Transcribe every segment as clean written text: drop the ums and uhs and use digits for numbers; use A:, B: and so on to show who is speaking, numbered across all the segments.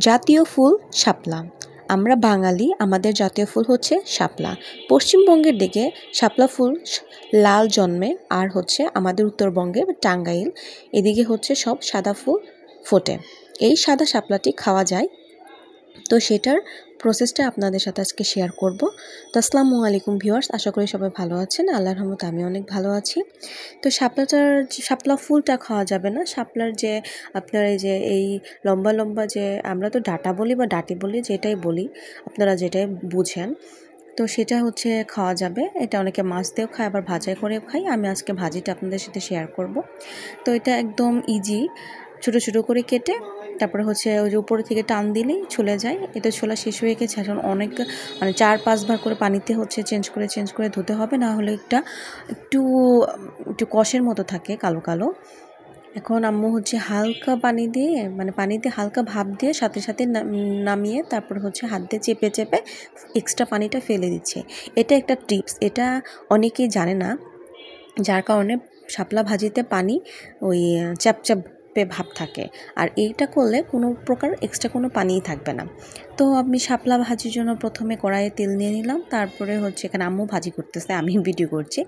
A: জাতীয় ফুল শাপলা। আমরা বাঙালি, আমাদের জাতীয় ফুল হচ্ছে শাপলা। পশ্চিমবঙ্গের দিকে শাপলা ফুল লাল জন্মে, আর হচ্ছে আমাদের উত্তরবঙ্গে টাঙ্গাইল এদিকে হচ্ছে সব সাদা ফুল ফোটে। এই সাদা শাপলাটি খাওয়া যায়, তো সেটার প্রসেসটা আপনাদের সাথে আজকে শেয়ার করব। তো আসসালামু আলাইকুম ভিউয়ার্স, আশা করি সবাই ভালো আছেন। আল্লাহর রহমতে আমি অনেক ভালো আছি। তো শাপলা ফুলটা খাওয়া যাবে না, শাপলার যে আপনার এই লম্বা লম্বা যে আমরা তো ডাঁটা বলি বা ডাঁটি বলি, যেটাই বলি আপনারা যেটাই বুঝেন, তো সেটা হচ্ছে খাওয়া যাবে। এটা অনেকে মাছ দিয়েও খায়, আবার ভাজাই করেও খাই। আমি আজকে ভাজিটা আপনাদের সাথে শেয়ার করব। তো এটা একদম ইজি, ছোটো ছোটো করে কেটে তারপরে হচ্ছে ওই যে উপরে থেকে টান দিলেই চলে যায়। এটা ছোলা শেষ হয়ে গেছে, এখন অনেক 4-5 বার করে পানিতে হচ্ছে চেঞ্জ করে ধুতে হবে, না হলে একটু একটু কষের মতো থাকে, কালো কালো। এখন আম্মু হচ্ছে হালকা পানি দিয়ে, পানিতে হালকা ভাপ দিয়ে সাথে সাথে নামিয়ে তারপর হচ্ছে হাত দিয়ে চেপে চেপে এক্সট্রা পানিটা ফেলে দিচ্ছে। এটা একটা টিপস, এটা অনেকেই জানে না, যার কারণে শাপলা ভাজিতে পানি ওই চ্যাপচ্যাপে ভাব থাকে। আর এইটা করলে কোনো প্রকার এক্সট্রা কোনো পানিই থাকবে না। তো আমি শাপলা ভাজির জন্য প্রথমে কড়াইয়ে তেল নিয়ে নিলাম, তারপরে হচ্ছে এখানে আম্মু ভাজি করতেছে, আমি ভিডিও করছি।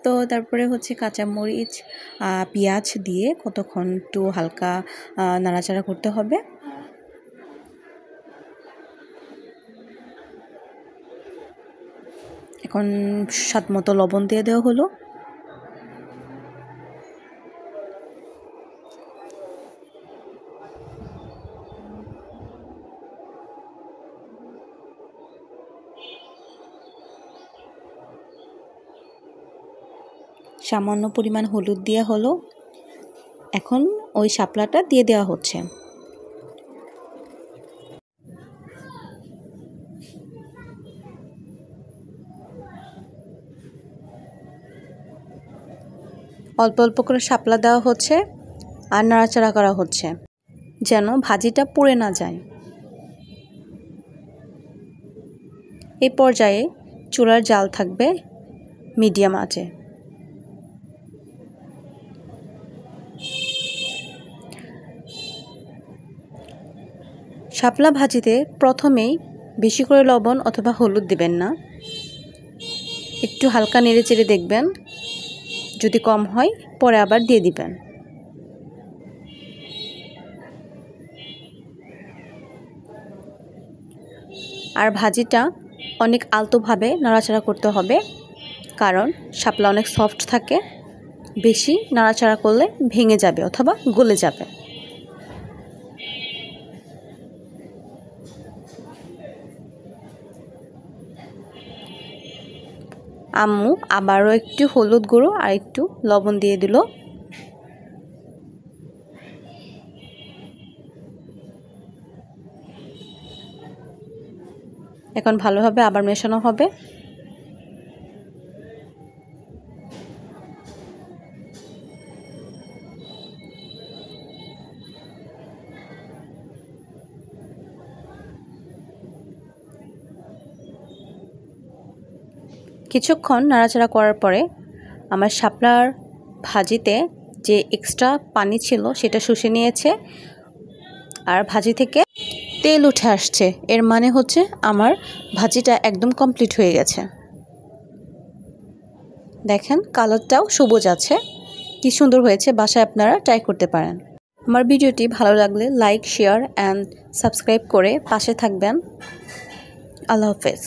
A: তো তারপরে হচ্ছে কাঁচামরিচ পেঁয়াজ দিয়ে কতক্ষণ একটু হালকা নাড়াচাড়া করতে হবে। এখন স্বাদ মতো লবণ দিয়ে দেওয়া হলো। সামান্য পরিমাণ হলুদ দেওয়া হলো। এখন ওই শাপলাটা দিয়ে দেওয়া হচ্ছে। অল্প অল্প করে শাপলা দেওয়া হচ্ছে আর নাড়াচাড়া করা হচ্ছে যেন ভাজিটা পুড়ে না যায়। এই পর্যায়ে চুলার জাল থাকবে মিডিয়াম আঁচে। শাপলা ভাজিতে প্রথমেই বেশি করে লবণ অথবা হলুদ দিবেন না, একটু হালকা নেড়ে চেড়ে দেখবেন, যদি কম হয় পরে আবার দিয়ে দিবেন। আর ভাজিটা অনেক আলতোভাবে নাড়াচাড়া করতে হবে, কারণ শাপলা অনেক সফট থাকে, বেশি নাড়াচাড়া করলে ভেঙে যাবে অথবা গলে যাবে। আম্মু আবারও একটু হলুদ গুঁড়ো আর একটু লবণ দিয়ে দিল। এখন ভালোভাবে আবার মেশানো হবে। কিছুক্ষণ নাড়াচাড়া করার পরে আমার শাপলার ভাজিতে যে এক্সট্রা পানি ছিল সেটা শুষে নিয়েছে, আর ভাজি থেকে তেল উঠে আসছে। এর মানে হচ্ছে আমার ভাজিটা একদম কমপ্লিট হয়ে গেছে। দেখেন কালারটাও সবুজ আছে, কি সুন্দর হয়েছে। বাসায় আপনারা ট্রাই করতে পারেন। আমার ভিডিওটি ভালো লাগলে লাইক, শেয়ার অ্যান্ড সাবস্ক্রাইব করে পাশে থাকবেন। আল্লাহ হাফেজ।